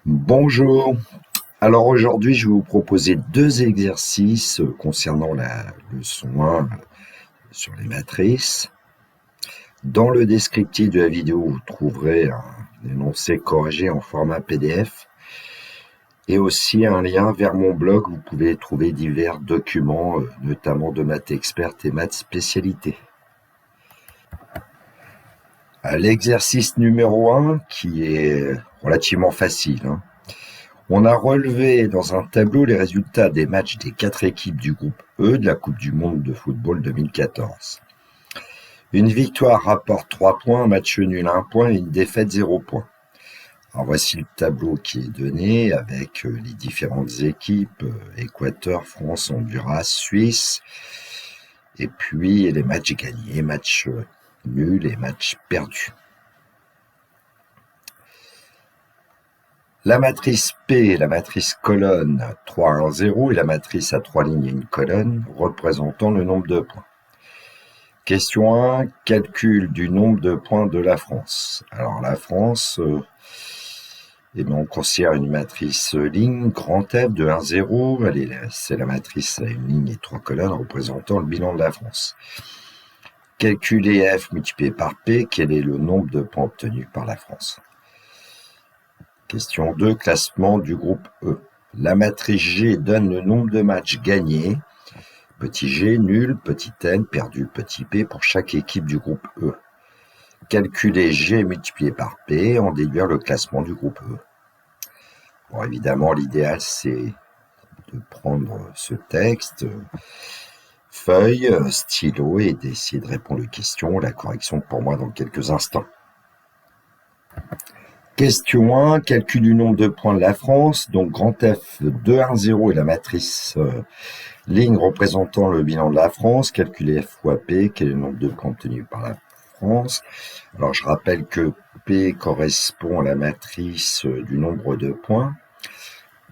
Bonjour. Alors aujourd'hui, je vais vous proposer deux exercices concernant la leçon 1 sur les matrices. Dans le descriptif de la vidéo, vous trouverez un énoncé corrigé en format PDF et aussi un lien vers mon blog où vous pouvez trouver divers documents, notamment de maths experte et maths spécialité. L'exercice numéro 1, qui est relativement facile, On a relevé dans un tableau les résultats des matchs des 4 équipes du groupe E de la Coupe du monde de football 2014. Une victoire rapporte 3 points, un match nul 1 point et une défaite 0 point. Alors voici le tableau qui est donné avec les différentes équipes, Équateur, France, Honduras, Suisse, et puis les matchs gagnés, matchs nuls et matchs perdus. La matrice P, la matrice colonne 3, 1, 0 et la matrice à 3 lignes et une colonne représentant le nombre de points. Question 1, calcul du nombre de points de la France. Alors la France, on considère une matrice ligne, grand F de 1, 0. C'est la matrice à une ligne et 3 colonnes représentant le bilan de la France. Calculer F multiplié par P, quel est le nombre de points obtenus par la France? Question 2, classement du groupe E. La matrice G donne le nombre de matchs gagnés, petit g, nul, petit n, perdu, petit p, pour chaque équipe du groupe E. Calculer G multiplié par P, en déduire le classement du groupe E. Bon, évidemment, l'idéal, c'est de prendre ce texte, feuille, stylo, et d'essayer de répondre aux questions. La correction pour moi dans quelques instants. Question 1, calcul du nombre de points de la France. Donc, grand F 2, 1, 0 est la matrice ligne représentant le bilan de la France. Calculer F fois P, quel est le nombre de points obtenus par la France. Alors, je rappelle que P correspond à la matrice du nombre de points.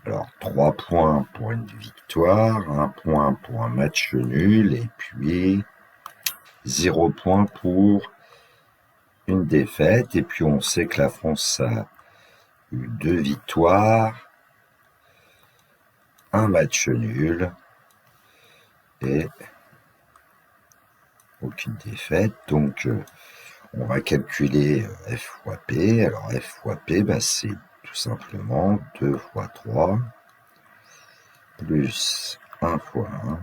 Alors, 3 points pour une victoire, 1 point pour un match nul, et puis 0 point pour une défaite. Et puis, on sait que la France a eu 2 victoires, un match nul et aucune défaite. Donc, on va calculer F fois P. Alors, F fois P, c'est tout simplement 2 fois 3 plus 1 fois 1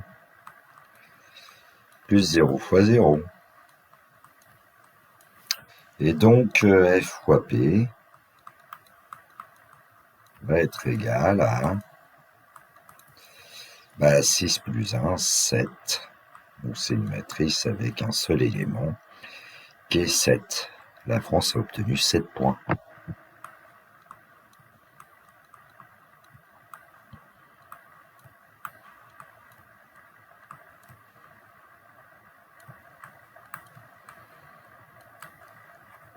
plus 0 fois 0. Et donc, F fois P va être égal à 6 plus 1, 7. Donc, c'est une matrice avec un seul élément qui est 7. La France a obtenu 7 points.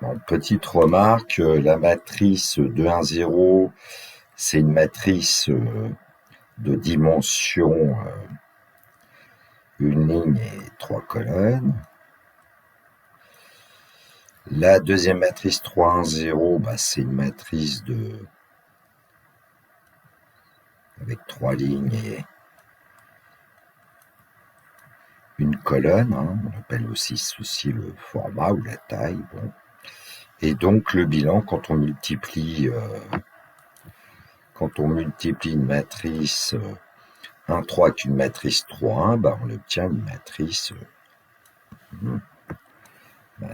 Bon, petite remarque, la matrice 2, 1, 0, c'est une matrice de dimension une ligne et 3 colonnes. La deuxième matrice 3, 1, 0, c'est une matrice avec 3 lignes et une colonne. On appelle aussi ceci le format ou la taille. Bon. Et donc le bilan, quand on multiplie une matrice 1, 3 avec une matrice 3, 1, on obtient une matrice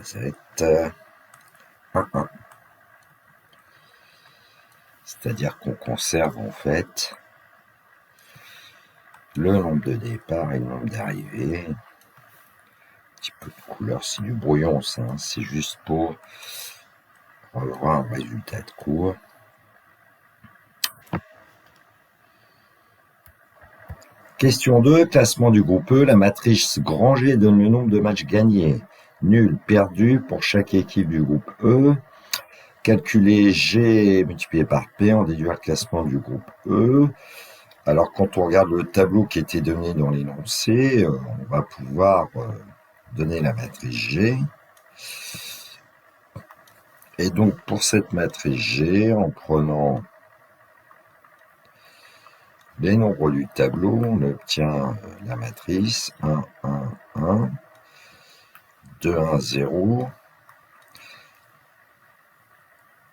ça va être 1, 1. C'est-à-dire qu'on conserve en fait le nombre de départ et le nombre d'arrivées. Un petit peu de couleur, c'est du brouillon, ça. C'est juste pour avoir un résultat de cours. Question 2, classement du groupe E. La matrice grand G donne le nombre de matchs gagnés, nuls, perdus pour chaque équipe du groupe E. Calculer G multiplié par P, en déduire le classement du groupe E. Alors, quand on regarde le tableau qui était donné dans l'énoncé, on va pouvoir donner la matrice G. Et donc, pour cette matrice G, en prenant les nombres du tableau, on obtient la matrice 1, 1, 1, 2, 1, 0,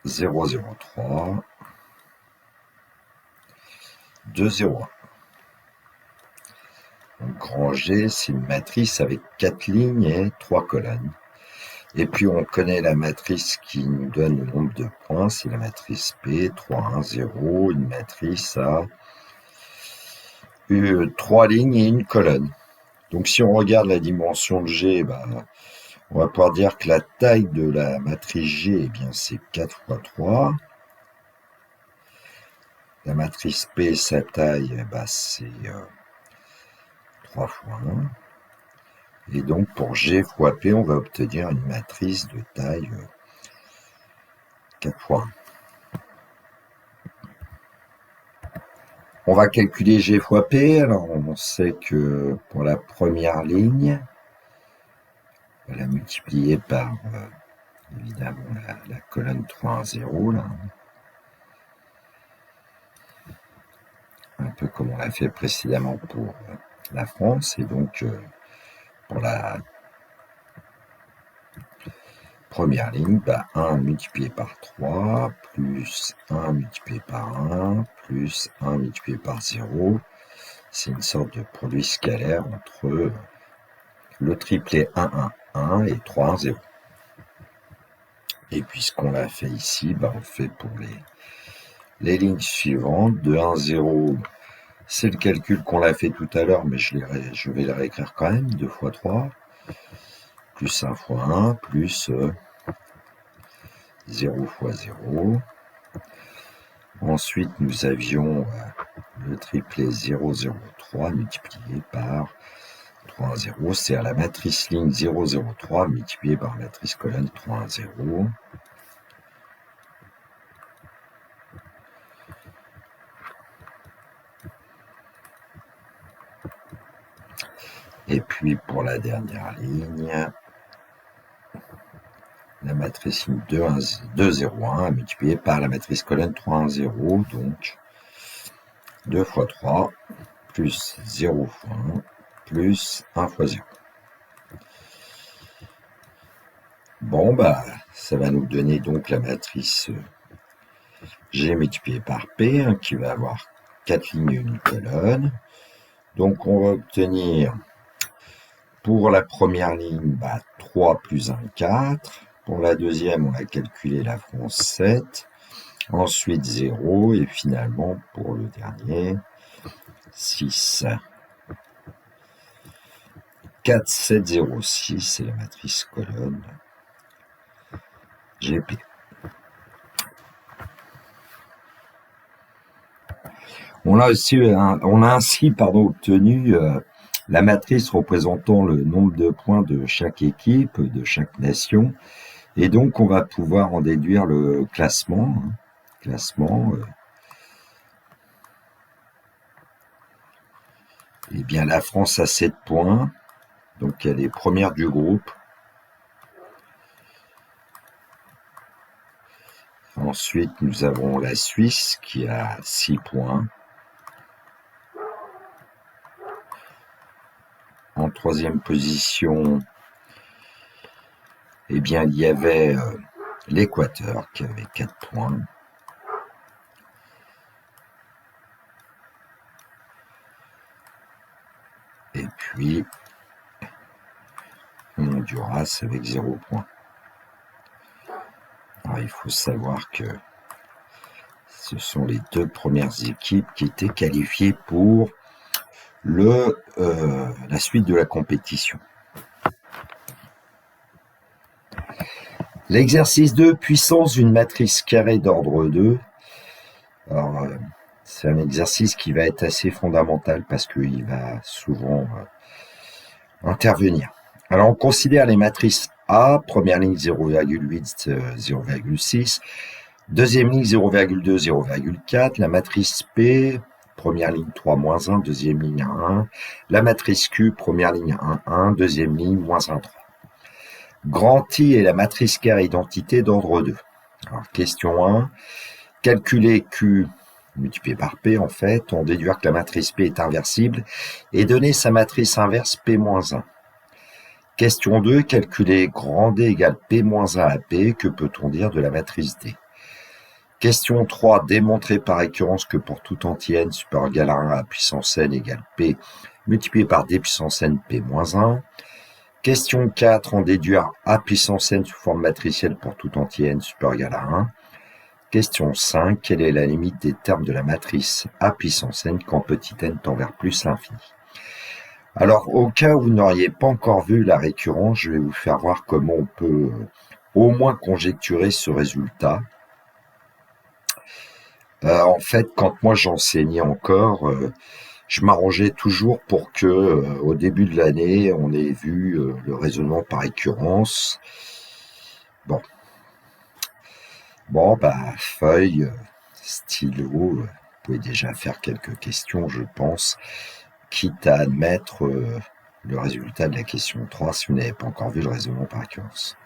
0, 0, 3, 2, 0, 1. Donc, grand G, c'est une matrice avec 4 lignes et 3 colonnes. Et puis, on connaît la matrice qui nous donne le nombre de points, c'est la matrice P, 3, 1, 0, une matrice à 3 lignes et une colonne. Donc, si on regarde la dimension de G, on va pouvoir dire que la taille de la matrice G, eh bien, c'est 4 fois 3. La matrice P, sa taille, c'est 3 fois 1. Et donc, pour G fois P, on va obtenir une matrice de taille 4 fois 1. On va calculer G fois P. Alors, on sait que pour la première ligne, on va la multiplier par, évidemment, la colonne 3, 1, 0, là. Un peu comme on l'a fait précédemment pour la France. Et donc, pour la première ligne, 1 multiplié par 3, plus 1 multiplié par 1, plus 1 multiplié par 0. C'est une sorte de produit scalaire entre le triplet 1, 1, 1 et 3, 1, 0. Et puisqu'on l'a fait ici, on le fait pour les lignes suivantes. 2, 1, 0, c'est le calcul qu'on l'a fait tout à l'heure, mais je vais le réécrire quand même. 2 fois 3, plus 1 fois 1, plus 0 fois 0. Ensuite, nous avions le triplet 0, 0, 3 multiplié par 3, 1, 0. C'est à la matrice ligne 0, 0, 3 multiplié par la matrice colonne 3, 1, 0. Et puis, pour la dernière ligne, la matrice ligne 2, 1, 2, 0, 1 multiplié par la matrice colonne 3, 1, 0. Donc, 2 fois 3 plus 0 fois 1 plus 1 fois 0. Bon, ça va nous donner donc la matrice G multiplié par P, qui va avoir 4 lignes et une colonne. Donc, on va obtenir, pour la première ligne, 3 plus 1, 4. Pour la deuxième, on va calculer la France 7. Ensuite, 0. Et finalement, pour le dernier, 6. 4, 7, 0, 6, c'est la matrice colonne GP. On a ainsi obtenu la matrice représentant le nombre de points de chaque équipe, de chaque nation, et donc on va pouvoir en déduire le classement. Eh bien, la France a 7 points, donc elle est première du groupe. Ensuite, nous avons la Suisse qui a 6 points. En troisième position, eh bien, il y avait l'Équateur qui avait 4 points. Et puis, Honduras avec 0 points. Alors, il faut savoir que ce sont les 2 premières équipes qui étaient qualifiées pour la suite de la compétition. L'exercice 2, puissance d'une matrice carrée d'ordre 2. Alors, c'est un exercice qui va être assez fondamental parce qu'il va souvent intervenir. Alors, on considère les matrices A, première ligne 0,8, 0,6, deuxième ligne 0,2, 0,4, la matrice P, première ligne 3, moins 1, deuxième ligne 1, la matrice Q, première ligne 1, 1, deuxième ligne, moins 1, 3. Grand I est la matrice carrée identité d'ordre 2. Alors, question 1, calculer Q multiplié par P en fait, on déduire que la matrice P est inversible et donner sa matrice inverse P-1. Question 2, calculer grand D égale P-1 à P, que peut-on dire de la matrice D? Question 3, démontrer par récurrence que pour tout entier n supérieur ou égal à 1 à puissance n égale P multiplié par D puissance n P-1. Question 4, en déduire A puissance n sous forme matricielle pour tout entier n supérieur ou égal à 1. Question 5, quelle est la limite des termes de la matrice A puissance n quand petit n tend vers plus l'infini? Alors, au cas où vous n'auriez pas encore vu la récurrence, je vais vous faire voir comment on peut au moins conjecturer ce résultat. En fait, quand moi j'enseignais encore, je m'arrangeais toujours pour que, au début de l'année, on ait vu le raisonnement par récurrence. Bon, feuille, stylo, vous pouvez déjà faire quelques questions, je pense, quitte à admettre le résultat de la question 3 si vous n'avez pas encore vu le raisonnement par récurrence.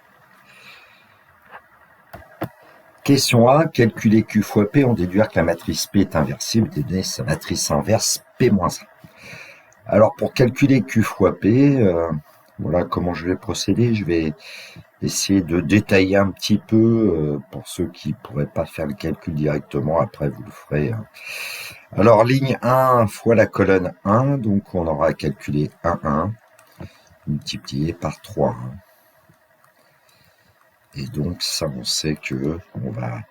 Question A, calculer Q fois P, en déduire que la matrice P est inversible et donner sa matrice inverse P-1. Alors, pour calculer Q fois P, voilà comment je vais procéder. Je vais essayer de détailler un petit peu pour ceux qui ne pourraient pas faire le calcul directement. Après, vous le ferez. Alors, ligne 1 fois la colonne 1, donc on aura calculé 1 multiplié par 3. Et donc, ça, on sait que on va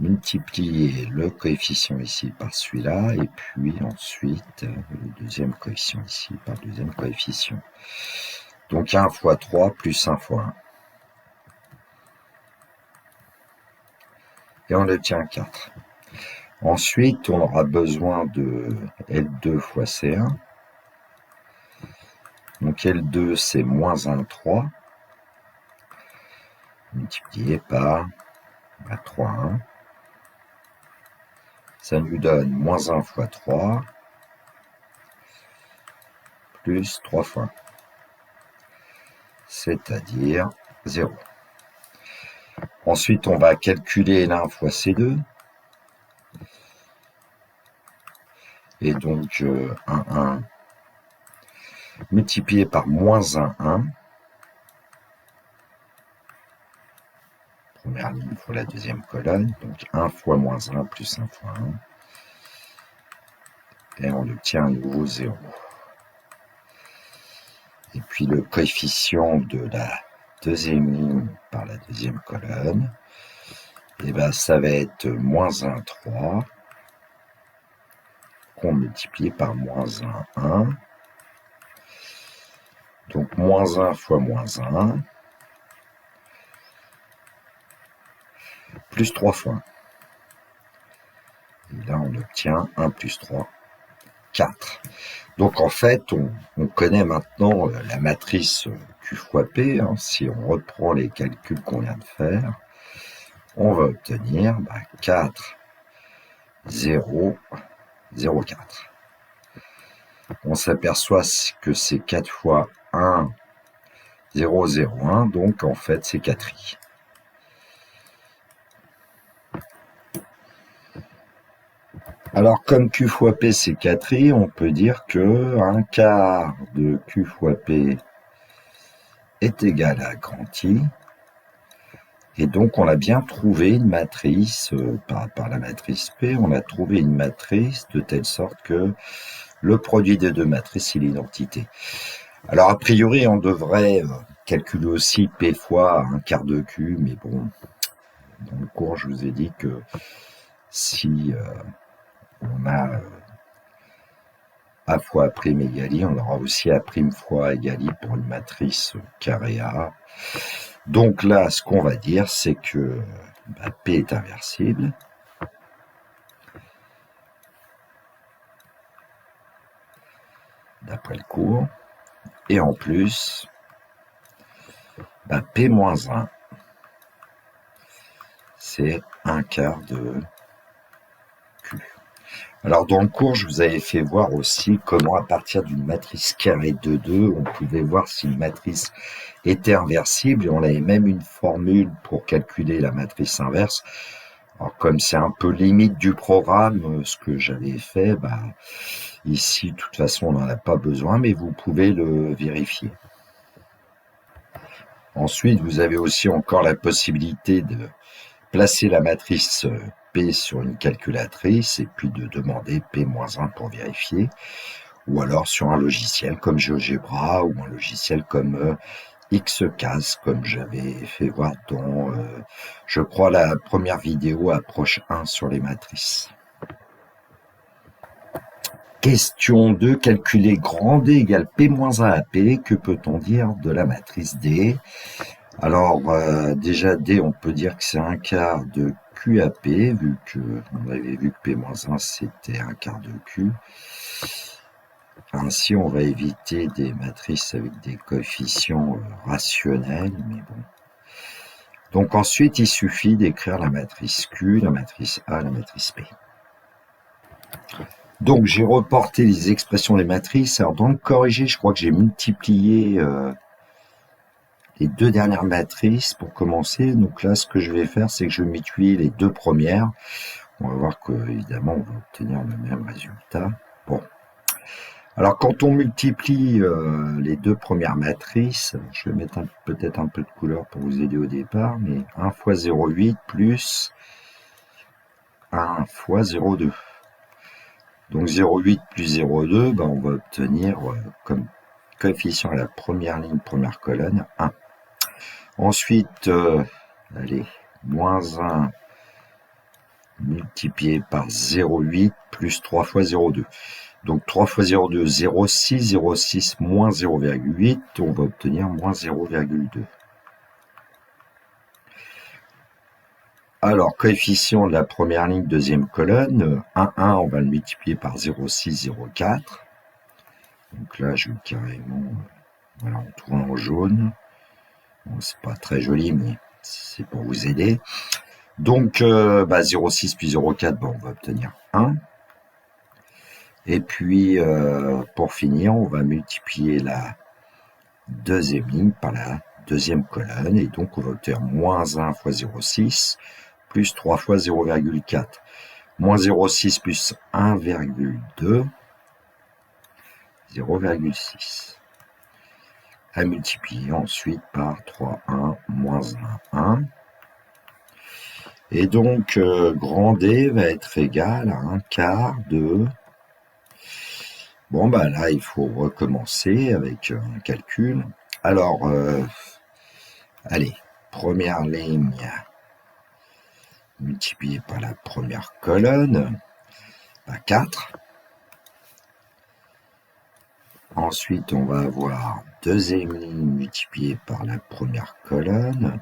multiplier le coefficient ici par celui-là, et puis ensuite le deuxième coefficient ici par le deuxième coefficient. Donc 1 fois 3 plus 1 fois 1. Et on obtient 4. Ensuite, on aura besoin de L2 fois C1. Donc L2, c'est moins 1, 3, multiplié par 3, 1. Ça nous donne moins 1 fois 3, plus 3 fois 1. C'est-à-dire 0. Ensuite, on va calculer L1 fois C2. Et donc, 1 multiplié par moins 1. Première ligne fois la deuxième colonne. Donc, 1 fois moins 1 plus 1 fois 1. Et on obtient un nouveau 0. Et puis, le coefficient de la deuxième ligne par la deuxième colonne, et ça va être moins 1, 3, qu'on multiplie par moins 1, 1. Donc, moins 1 fois moins 1, plus 3 fois 1. Et là, on obtient 1 plus 3, 4. Donc, en fait, on connaît maintenant la matrice Q fois P. Si on reprend les calculs qu'on vient de faire, on va obtenir 4, 0, 0, 4. On s'aperçoit que c'est 4 fois 1, 0, 0, 1. Donc, en fait, c'est 4i. Alors, comme Q fois P, c'est 4i, on peut dire que 1/4 de Q fois P est égal à grand I. Et donc, on a bien trouvé une matrice, par la matrice P, on a trouvé une matrice de telle sorte que le produit des deux matrices, il est identité. Alors, a priori, on devrait calculer aussi P fois 1/4 de Q, mais bon, dans le cours, je vous ai dit que si on a A fois A' égale I, on aura aussi A' fois égale I pour une matrice carré A. Donc là, ce qu'on va dire, c'est que P est inversible. D'après le cours. Et en plus, P-1, c'est 1/4 de Q. Alors dans le cours, je vous avais fait voir aussi comment à partir d'une matrice carrée de 2, on pouvait voir si une matrice était inversible, et on avait même une formule pour calculer la matrice inverse. Alors comme c'est un peu limite du programme, ce que j'avais fait, ici de toute façon on n'en a pas besoin, mais vous pouvez le vérifier. Ensuite, vous avez aussi encore la possibilité de placer la matrice P sur une calculatrice et puis de demander P-1 pour vérifier, ou alors sur un logiciel comme GeoGebra ou un logiciel comme XCAS, comme j'avais fait voir dans, je crois, la première vidéo approche 1 sur les matrices. Question 2, calculer grand D égale P-1 AP, que peut-on dire de la matrice D? Alors, déjà D, on peut dire que c'est un quart de QAP, vu que on avait vu que P-1 c'était un quart de Q. Ainsi, on va éviter des matrices avec des coefficients rationnels, mais bon. Donc ensuite, il suffit d'écrire la matrice Q, la matrice A, la matrice P. Donc j'ai reporté les expressions des matrices. Alors dans le corrigé, je crois que j'ai multiplié les deux dernières matrices pour commencer. Donc là, ce que je vais faire, c'est que je vais multiplier les deux premières. On va voir que évidemment, on va obtenir le même résultat. Bon. Alors quand on multiplie les deux premières matrices, je vais mettre peut-être un peu de couleur pour vous aider au départ, mais 1 fois 0,8 plus 1 fois 0,2. Donc 0,8 plus 0,2, on va obtenir comme coefficient à la première ligne, première colonne, 1. Ensuite, allez, moins 1 multiplié par 0,8 plus 3 fois 0,2. Donc 3 fois 0,2, 0,6, 0,6 moins 0,8, on va obtenir moins 0,2. Alors, coefficient de la première ligne, deuxième colonne, 1, 1, on va le multiplier par 0,6, 0,4. Donc là, je vais carrément, voilà, en tournant en jaune. Bon, c'est pas très joli, mais c'est pour vous aider. Donc, 0,6 plus 0,4, on va obtenir 1. Et puis, pour finir, on va multiplier la deuxième ligne par la deuxième colonne. Et donc, on va obtenir moins 1 fois 0,6 plus 3 fois 0,4. Moins 0,6 plus 1,2, 0,6. À multiplier ensuite par 3, 1, moins 1, 1. Et donc, grand D va être égal à 1 quart de... Bon, là, il faut recommencer avec un calcul. Alors, allez, première ligne multipliée par la première colonne, 4. Ensuite, on va avoir deuxième ligne multipliée par la première colonne,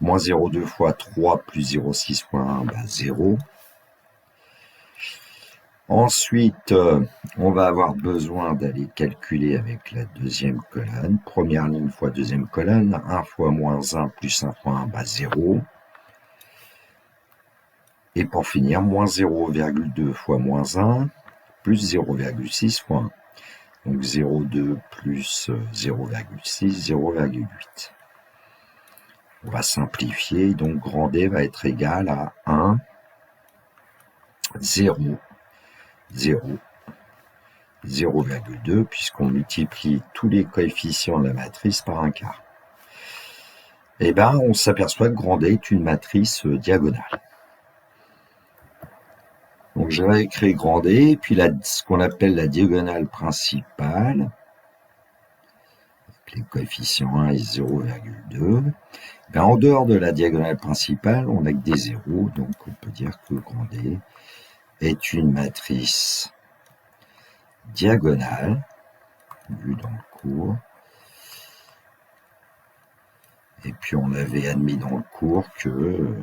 moins 0,2 fois 3 plus 0,6 fois 1, 0. Ensuite, on va avoir besoin d'aller calculer avec la deuxième colonne. Première ligne fois deuxième colonne, 1 fois moins 1 plus 1 fois 1, 0. Et pour finir, moins 0,2 fois moins 1 plus 0,6 fois 1. Donc 0,2 plus 0,6, 0,8. On va simplifier, donc grand D va être égal à 1, 0, 0, 0,2, puisqu'on multiplie tous les coefficients de la matrice par un quart. Et on s'aperçoit que grand D est une matrice diagonale. Donc j'avais écrit grand D, et puis ce qu'on appelle la diagonale principale, les coefficients 1 et 0,2, en dehors de la diagonale principale, on n'a que des zéros, donc on peut dire que grand D est une matrice diagonale, vue dans le cours. Et puis on avait admis dans le cours que,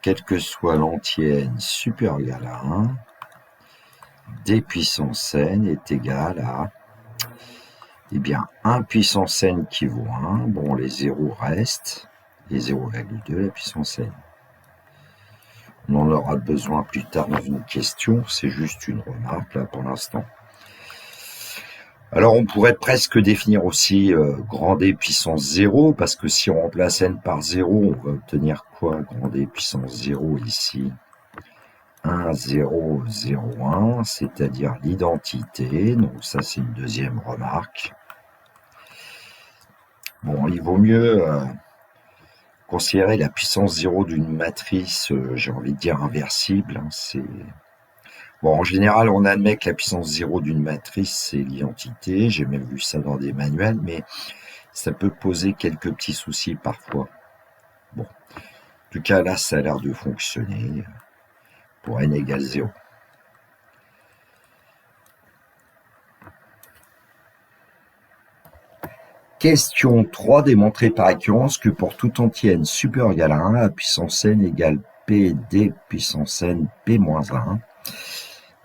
quelle que soit l'entière n supérieure ou égale à 1, D puissance n est égal à 1 puissance n qui vaut 1, bon les zéros restent, et 0,2 la puissance n. On en aura besoin plus tard dans une question, c'est juste une remarque là pour l'instant. Alors on pourrait presque définir aussi grand D puissance 0, parce que si on remplace n par 0, on va obtenir quoi? Grand D puissance 0 ici. 1, 0, 0, 1, c'est-à-dire l'identité. Donc ça, c'est une deuxième remarque. Bon, il vaut mieux considérer la puissance 0 d'une matrice, j'ai envie de dire inversible. Bon, en général, on admet que la puissance 0 d'une matrice, c'est l'identité. J'ai même vu ça dans des manuels, mais ça peut poser quelques petits soucis parfois. Bon, en tout cas, là, ça a l'air de fonctionner pour n égale 0. Question 3, démontrer par récurrence que pour tout entier n supérieur ou égal à 1, a puissance n égale p d puissance n p moins 1.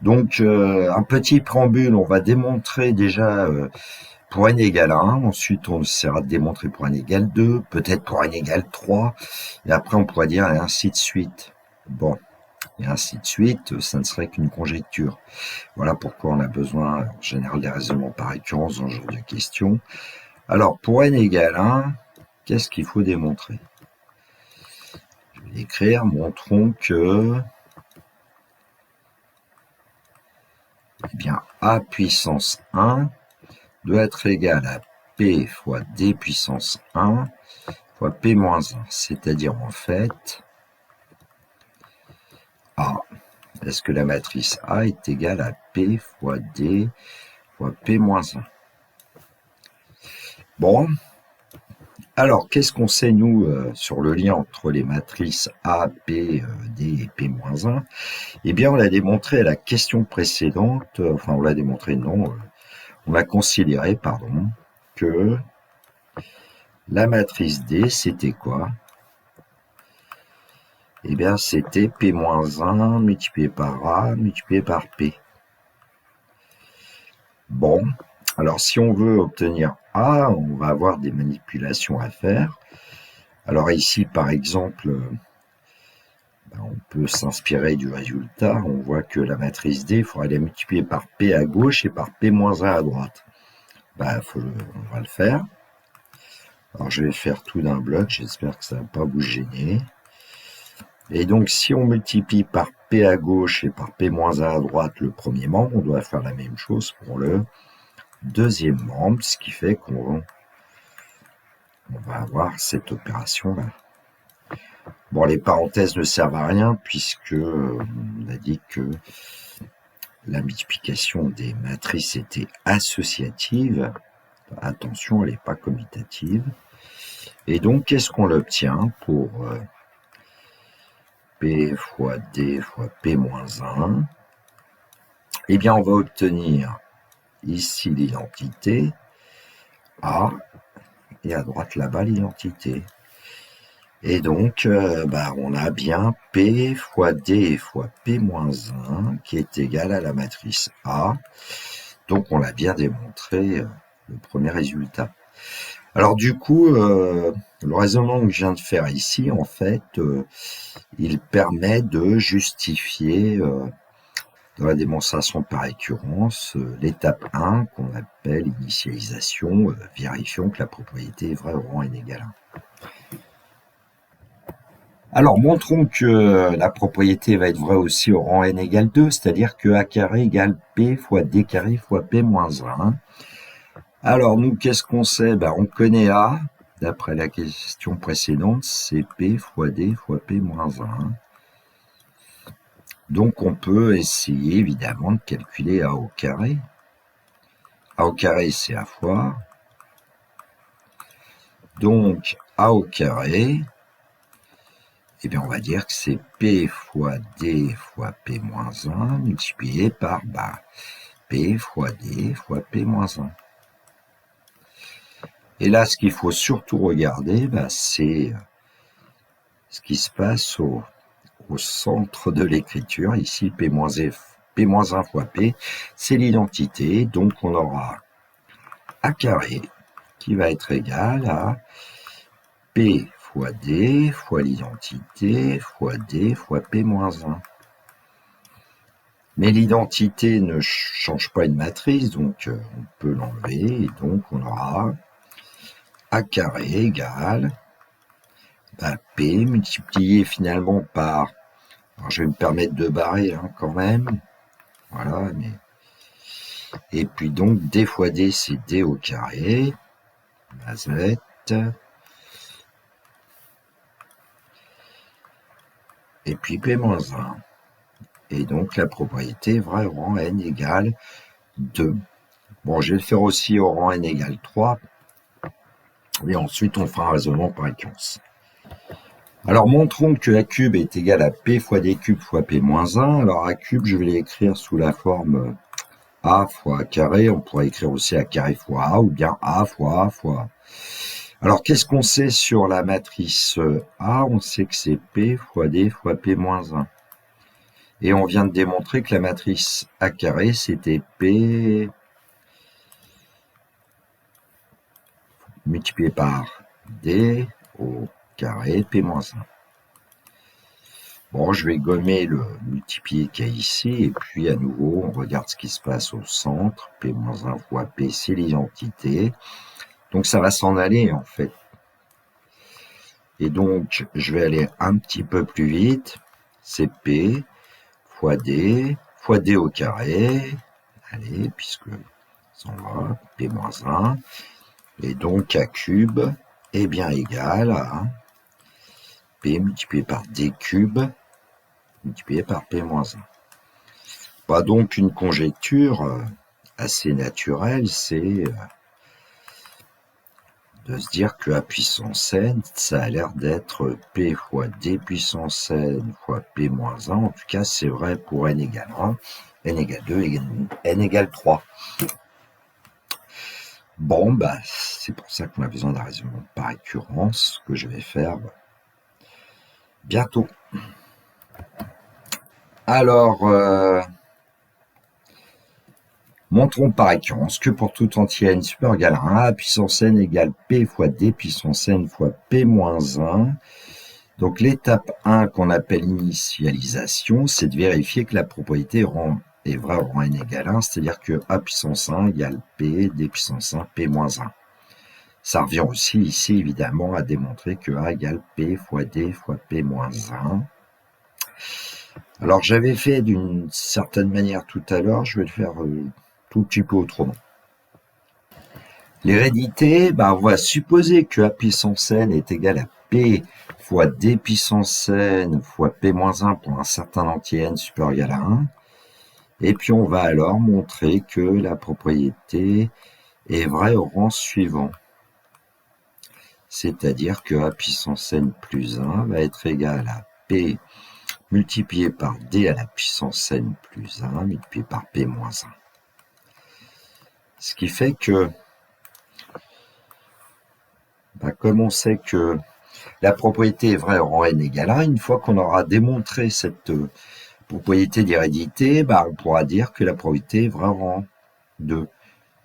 Donc, un petit préambule, on va démontrer déjà pour n égale 1, ensuite on essaiera de démontrer pour n égale 2, peut-être pour n égale 3, et après on pourra dire et ainsi de suite. Bon, et ainsi de suite, ça ne serait qu'une conjecture. Voilà pourquoi on a besoin en général des raisonnements par récurrence dans ce genre de questions. Alors, pour n égale 1, qu'est-ce qu'il faut démontrer? Je vais l'écrire, montrons que eh bien, a puissance 1 doit être égal à p fois d puissance 1 fois p moins 1, c'est-à-dire en fait A. Est-ce que la matrice A est égale à p fois d fois p moins 1? Bon, alors qu'est-ce qu'on sait nous sur le lien entre les matrices A, P, D et P moins 1? Eh bien, on l'a démontré à la question précédente, enfin on l'a démontré, non, on a considéré, pardon, que la matrice D, c'était quoi? Eh bien, c'était P moins 1 multiplié par A multiplié par P. Bon, alors si on veut obtenir A, on va avoir des manipulations à faire. Alors ici, par exemple, on peut s'inspirer du résultat. On voit que la matrice D, il faudrait la multiplier par P à gauche et par P moins 1 à droite. On va le faire. Alors je vais faire tout d'un bloc, j'espère que ça ne va pas vous gêner. Et donc si on multiplie par P à gauche et par P moins 1 à droite le premier membre, on doit faire la même chose pour le deuxième membre, ce qui fait qu'on va avoir cette opération-là. Bon, les parenthèses ne servent à rien puisque on a dit que la multiplication des matrices était associative. Attention, elle n'est pas commutative. Et donc, qu'est-ce qu'on obtient pour P fois D fois P moins 1? Eh bien, on va obtenir ici l'identité A et à droite là-bas l'identité. Et donc, on a bien P fois D fois P moins 1 qui est égal à la matrice A. Donc, on l'a bien démontré, le premier résultat. Alors, du coup, le raisonnement que je viens de faire ici, en fait, il permet de justifier, dans la démonstration par récurrence, l'étape 1 qu'on appelle initialisation, vérifions que la propriété est vraie au rang n égale 1. Alors, montrons que la propriété va être vraie aussi au rang n égale 2, c'est-à-dire que a carré égale p fois d carré fois p moins 1. Alors, nous, qu'est-ce qu'on sait? On connaît a, d'après la question précédente, c'est p fois d fois p moins 1. Donc, on peut essayer, évidemment, de calculer a au carré. A au carré, c'est a fois. Donc, a au carré, eh bien, on va dire que c'est P fois D fois P moins 1 multiplié par P fois D fois P moins 1. Et là, ce qu'il faut surtout regarder, c'est ce qui se passe au centre de l'écriture. Ici, P moins 1 fois P, c'est l'identité. Donc, on aura A carré qui va être égal à P fois D fois l'identité fois D fois P moins 1. Mais l'identité ne change pas une matrice, donc on peut l'enlever, et donc on aura A carré égale P multiplié finalement par, alors je vais me permettre de barrer quand même, voilà, mais, et puis donc D fois D c'est D au carré, mazette, et puis P moins 1. Et donc la propriété vrai au rang n égale 2. Bon, je vais le faire aussi au rang n égale 3, et ensuite on fera un raisonnement par équivalence. Alors montrons que A cube est égal à P fois D cube fois P moins 1. Alors A cube, je vais l'écrire sous la forme A fois A carré. On pourrait écrire aussi A carré fois A, ou bien A fois A fois A. Alors qu'est-ce qu'on sait sur la matrice A? On sait que c'est P fois D fois P moins 1. Et on vient de démontrer que la matrice A carré, c'était P multiplié par D au carré P moins 1. Bon, je vais gommer le multiplié qu'il y a ici, et puis à nouveau, on regarde ce qui se passe au centre. P-1 fois P, c'est l'identité. Donc ça va s'en aller, en fait. Et donc, je vais aller un petit peu plus vite. C'est P fois D au carré. Allez, puisque ça en va, P-1. Et donc, A cube est bien égal à P multiplié par D cube multiplié par P-1. Bah donc une conjecture assez naturelle, c'est de se dire que A puissance n, ça a l'air d'être P fois D puissance n fois P moins 1. En tout cas, c'est vrai pour n égale 1, n égale 2, n égale 3. Bon, bah, c'est pour ça qu'on a besoin d'un raisonnement par récurrence que je vais faire bientôt. Alors, montrons par récurrence que pour tout entier n supérieur égal à 1, A puissance n égale P fois D puissance n fois P moins 1. Donc l'étape 1 qu'on appelle initialisation, c'est de vérifier que la propriété est vraie au rang n égale 1, c'est-à-dire que A puissance 1 égale P, D puissance 1, P moins 1. Ça revient aussi ici évidemment à démontrer que A égale P fois D fois P moins 1. Alors j'avais fait d'une certaine manière tout à l'heure, je vais le faire tout petit peu autrement. L'hérédité, on va supposer que A puissance n est égal à P fois D puissance n fois P moins 1 pour un certain entier n supérieur égal à 1. Et puis on va alors montrer que la propriété est vraie au rang suivant. C'est-à-dire que A puissance n plus 1 va être égal à P multiplié par D à la puissance n plus 1 multiplié par P moins 1. Ce qui fait que, comme on sait que la propriété est vraie au rang n égale 1, une fois qu'on aura démontré cette propriété d'hérédité, on pourra dire que la propriété est vraie au rang 2.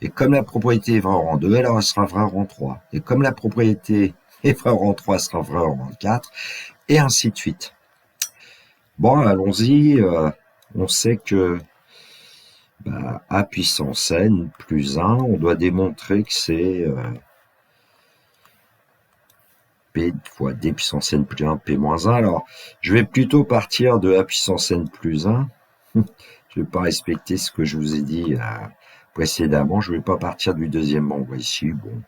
Et comme la propriété est vraie au rang 2, alors elle sera vraie au rang 3. Et comme la propriété est vraie au rang 3, elle sera vraie au rang 4, et ainsi de suite. Bon, allons-y. On sait que A puissance n plus 1, on doit démontrer que c'est P fois D puissance n plus 1, P moins 1. Alors, je vais plutôt partir de A puissance n plus 1. Je ne vais pas respecter ce que je vous ai dit précédemment. Je ne vais pas partir du deuxième membre ici. Bon,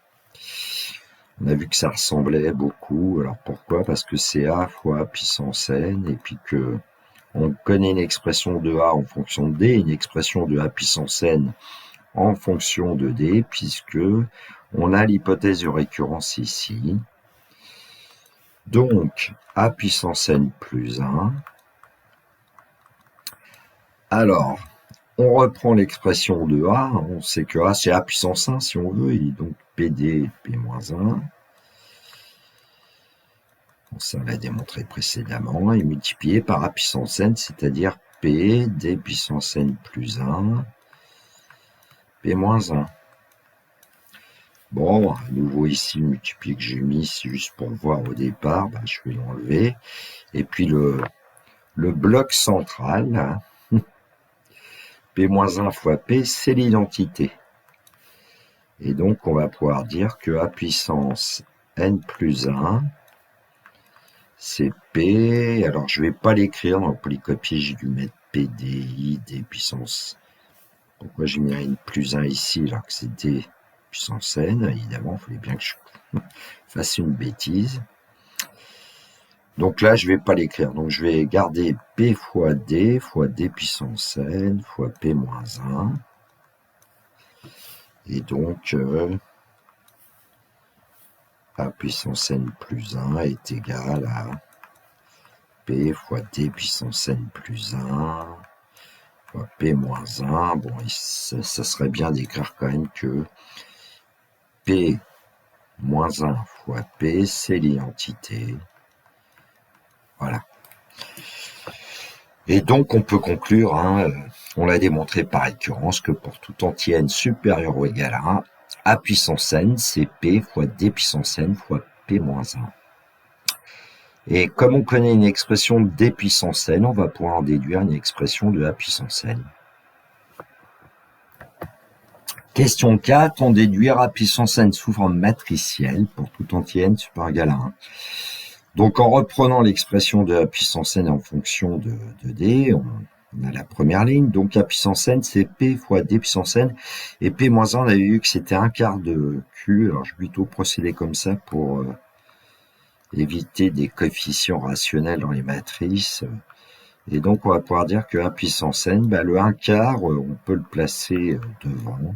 on a vu que ça ressemblait beaucoup. Alors, pourquoi? Parce que c'est A fois A puissance n, et puis que on connaît une expression de A en fonction de D, une expression de A puissance n en fonction de D, puisque on a l'hypothèse de récurrence ici. Donc, A puissance n plus 1. Alors, on reprend l'expression de A. On sait que A, c'est A puissance 1, si on veut, et donc PD, P moins 1. Ça l'a démontré précédemment, et multiplié par A puissance n, c'est-à-dire P, D puissance n plus 1, P moins 1. Bon, à nouveau ici, le multiplié que j'ai mis, c'est juste pour voir au départ, je vais l'enlever. Et puis le bloc central, P-1 fois P, c'est l'identité. Et donc, on va pouvoir dire que A puissance N plus 1, c'est P. Alors, je vais pas l'écrire dans le polycopier, j'ai dû mettre PDI, D puissance. Pourquoi j'ai mis N plus 1 ici, alors que c'est D puissance N? Évidemment, il fallait bien que je fasse une bêtise. Donc là, je vais pas l'écrire. Donc, je vais garder P fois D puissance N fois P moins 1. Et donc, A puissance N plus 1 est égal à P fois D puissance N plus 1 fois P moins 1. Bon, ça serait bien d'écrire quand même que P moins 1 fois P, c'est l'identité. Voilà. Et donc, on peut conclure, on l'a démontré par récurrence, que pour tout entier n supérieur ou égal à 1, A puissance n, c'est P fois D puissance n fois P moins 1. Et comme on connaît une expression de D puissance n, on va pouvoir en déduire une expression de A puissance n. Question 4, on déduire A puissance n sous forme matricielle pour tout entier n supérieur ou égal à 1. Donc, en reprenant l'expression de A puissance n en fonction de D, on a la première ligne. Donc, A puissance n, c'est P fois D puissance n. Et P moins 1, on avait vu que c'était un quart de Q. Alors, je vais plutôt procéder comme ça pour éviter des coefficients rationnels dans les matrices. Et donc, on va pouvoir dire que A puissance n, le 1 quart, on peut le placer devant.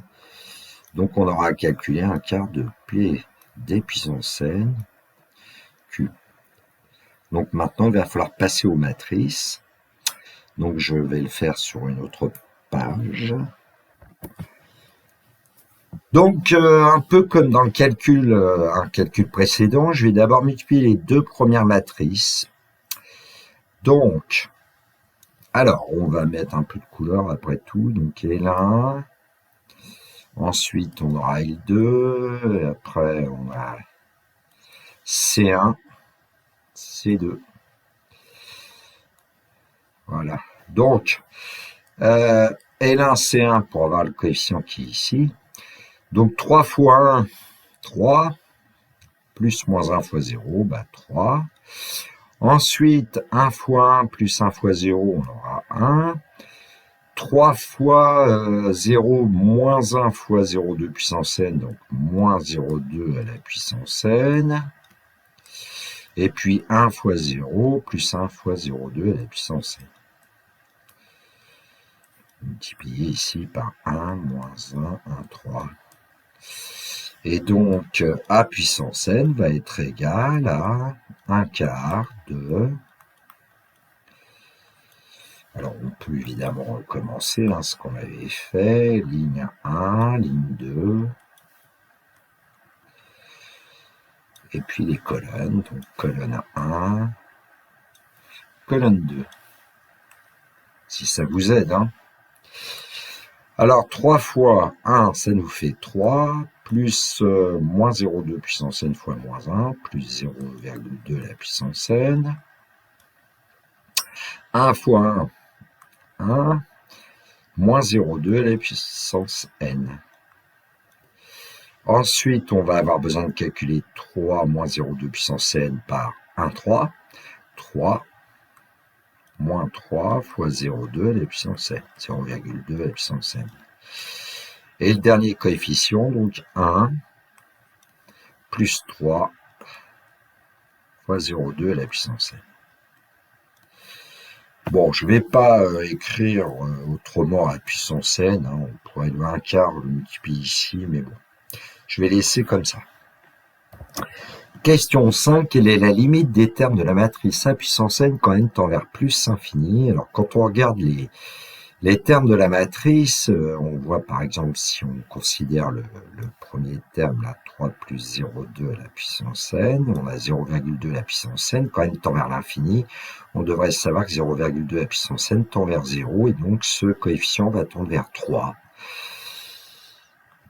Donc, on aura calculé un quart de P D puissance n Q. Donc maintenant, il va falloir passer aux matrices. Donc je vais le faire sur une autre page. Donc un peu comme dans le calcul, un calcul précédent, je vais d'abord multiplier les deux premières matrices. Donc, alors on va mettre un peu de couleur après tout. Donc L1, ensuite on aura L2, et après on a C1, C2. Voilà. Donc, L1, C1 pour avoir le coefficient qui est ici. Donc, 3 fois 1, 3, plus moins 1 fois 0, 3. Ensuite, 1 fois 1 plus 1 fois 0, on aura 1. 3 fois 0 moins 1 fois 0,2 puissance n, donc moins 0,2 à la puissance n. Et puis 1 fois 0 plus 1 fois 0,2 à la puissance n. Multiplié ici par 1, moins 1, 1, 3. Et donc, A puissance n va être égal à 1 quart de... Alors, on peut évidemment recommencer ce qu'on avait fait. Ligne 1, ligne 2. Et puis les colonnes. Donc, colonne 1, colonne 2. Si ça vous aide, Alors, 3 fois 1, ça nous fait 3, plus moins 0,2 puissance n fois moins 1, plus 0,2 à la puissance n. 1 fois 1, 1, moins 0,2 à la puissance n. Ensuite, on va avoir besoin de calculer 3 moins 0,2 puissance n par 1, 3. 3 moins 3 fois 0,2 à la puissance n, 0,2 à la puissance n. Et le dernier coefficient, donc 1 plus 3 fois 0,2 à la puissance n. Bon, je ne vais pas écrire autrement à la puissance n, on pourrait le 1 quart le multiplier ici, mais bon, je vais laisser comme ça. Question 5, quelle est la limite des termes de la matrice A puissance n quand n tend vers plus infini? Alors, quand on regarde les termes de la matrice, on voit par exemple, si on considère le premier terme, là, 3 plus 0,2 à la puissance n, on a 0,2 à la puissance n, quand n tend vers l'infini, on devrait savoir que 0,2 à la puissance n tend vers 0, et donc ce coefficient va tendre vers 3.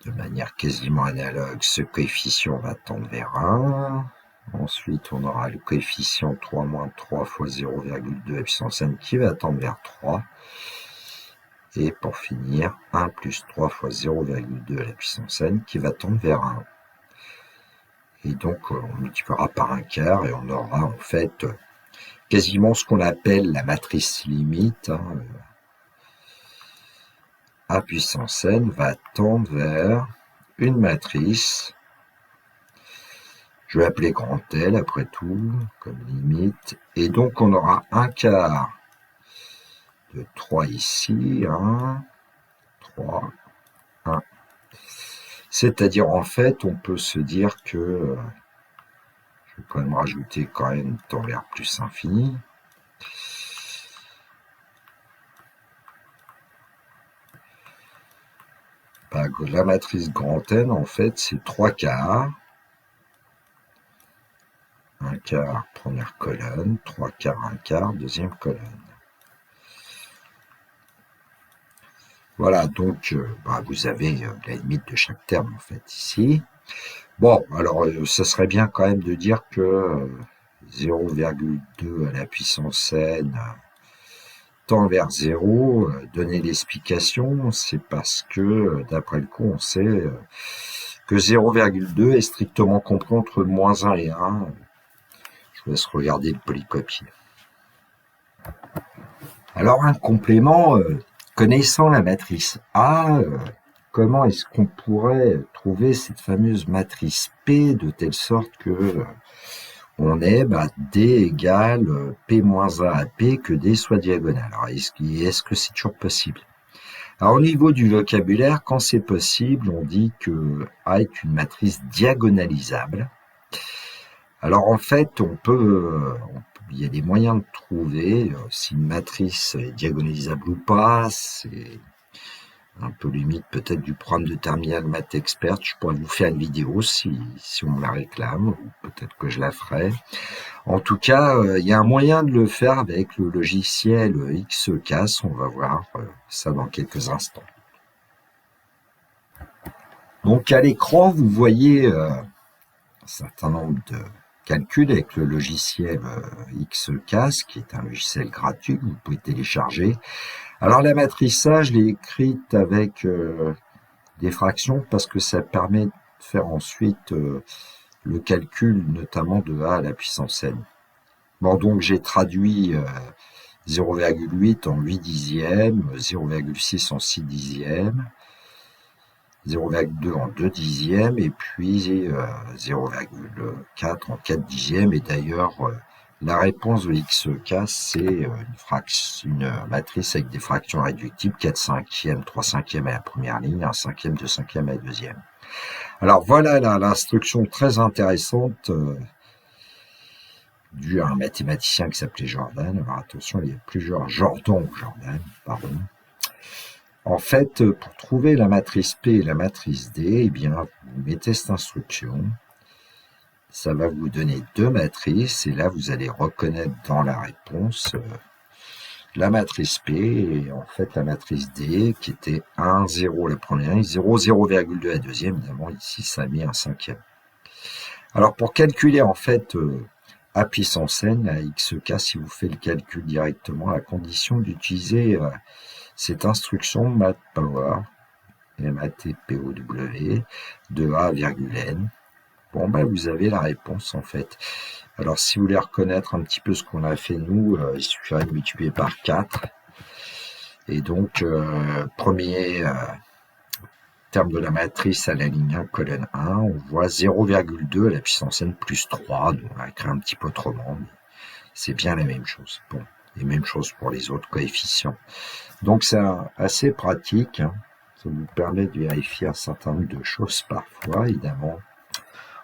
De manière quasiment analogue, ce coefficient va tendre vers 1. Ensuite, on aura le coefficient 3 moins 3 fois 0,2 à la puissance n qui va tendre vers 3. Et pour finir, 1 plus 3 fois 0,2 à la puissance n qui va tendre vers 1. Et donc, on multipliera par un quart et on aura en fait quasiment ce qu'on appelle la matrice limite. A puissance n va tendre vers une matrice, je vais appeler grand L après tout, comme limite, et donc on aura un quart de 3 ici, 1, 3, 1. C'est-à-dire en fait, on peut se dire que, je vais quand même rajouter quand même tend vers plus infini, la matrice grand N, en fait, c'est 3 quarts. Un quart, première colonne, 3 quarts, un quart, deuxième colonne. Voilà, donc vous avez la limite de chaque terme, en fait, ici. Bon, alors, ça serait bien quand même de dire que 0,2 à la puissance n tend vers 0, donner l'explication, c'est parce que, d'après le coup, on sait que 0,2 est strictement compris entre moins 1 et 1. Je vous laisse regarder le polycopier. Alors, un complément, connaissant la matrice A, comment est-ce qu'on pourrait trouver cette fameuse matrice P de telle sorte que on ait D égale P moins 1 à P, que D soit diagonale. Alors, est-ce que c'est toujours possible? Alors, au niveau du vocabulaire, quand c'est possible, on dit que A est une matrice diagonalisable. Alors, en fait, il y a des moyens de trouver si une matrice est diagonalisable ou pas. C'est un peu limite peut-être du programme de terminal maths expert. Je pourrais vous faire une vidéo si on me la réclame, ou peut-être que je la ferai. En tout cas, il y a un moyen de le faire avec le logiciel XCAS. On va voir ça dans quelques instants. Donc à l'écran, vous voyez un certain nombre de calculs avec le logiciel XCAS, qui est un logiciel gratuit que vous pouvez télécharger. Alors la matrice A, je l'ai écrite avec des fractions parce que ça permet de faire ensuite le calcul notamment de A à la puissance n. Bon, donc j'ai traduit 0,8 en 8 dixièmes, 0,6 en 6 dixièmes, 0,2 en 2 dixièmes et puis 0,4 en 4 dixièmes. Et d'ailleurs, la réponse de XCAS, c'est une matrice avec des fractions réductibles, 4 cinquièmes, 3 cinquièmes à la première ligne, 1 cinquième, 2 cinquièmes à la deuxième. Alors voilà l'instruction très intéressante due à un mathématicien qui s'appelait Jordan. Alors attention, il y a plusieurs Jordan, pardon. En fait, pour trouver la matrice P et la matrice D, eh bien, vous mettez cette instruction. Ça va vous donner deux matrices et là, vous allez reconnaître dans la réponse la matrice P et en fait la matrice D qui était 1, 0 la première ligne, 0, 0,2 la deuxième. Évidemment, ici, ça a mis un cinquième. Alors, pour calculer en fait A puissance n, à XK, si vous faites le calcul directement, à condition d'utiliser cette instruction mathpower, M-A-T-P-O-W, de A, n. Bon, vous avez la réponse, en fait. Alors, si vous voulez reconnaître un petit peu ce qu'on a fait, nous, il suffirait de multiplier par 4. Et donc, premier terme de la matrice à la ligne 1, colonne 1, on voit 0,2 à la puissance n plus 3. Donc, on va écrire un petit peu autrement, mais c'est bien la même chose. Bon, et même chose pour les autres coefficients. Donc, c'est assez pratique. Hein. Ça vous permet de vérifier un certain nombre de choses parfois, évidemment.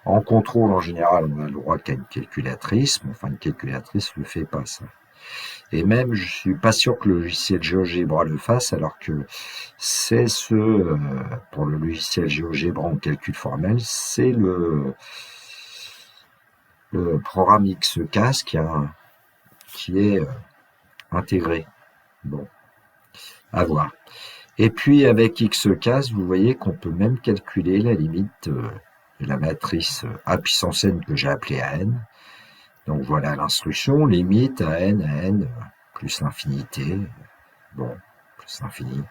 En contrôle, en général, on a le droit qu'à une calculatrice, mais enfin, une calculatrice ne le fait pas, ça. Et même, je suis pas sûr que le logiciel GeoGebra le fasse, alors que c'est pour le logiciel GeoGebra en calcul formel, c'est le programme XCAS qui est intégré. Bon, à voir. Et puis, avec XCAS, vous voyez qu'on peut même calculer la limite de la matrice A puissance n que j'ai appelée AN. Donc voilà l'instruction, limite à n plus l'infinité. Bon, plus l'infini.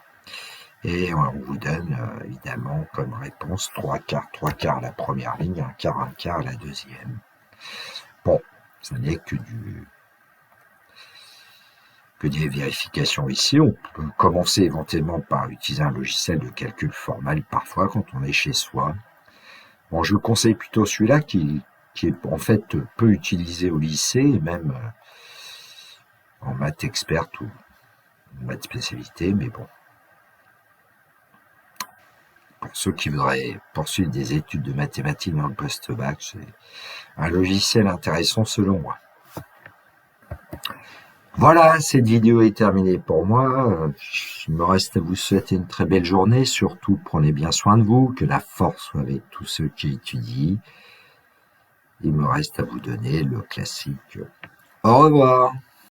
Et on vous donne évidemment comme réponse 3 quarts la première ligne, 1 quart la deuxième. Bon, ça n'est que des vérifications ici. On peut commencer éventuellement par utiliser un logiciel de calcul formel parfois quand on est chez soi. Bon, je conseille plutôt celui-là qui est en fait peu utilisé au lycée et même en maths experte ou en maths spécialité, mais bon. Pour ceux qui voudraient poursuivre des études de mathématiques dans le post-bac, c'est un logiciel intéressant selon moi. Voilà, cette vidéo est terminée pour moi. Il me reste à vous souhaiter une très belle journée. Surtout, prenez bien soin de vous, que la force soit avec tous ceux qui étudient. Il me reste à vous donner le classique. Au revoir.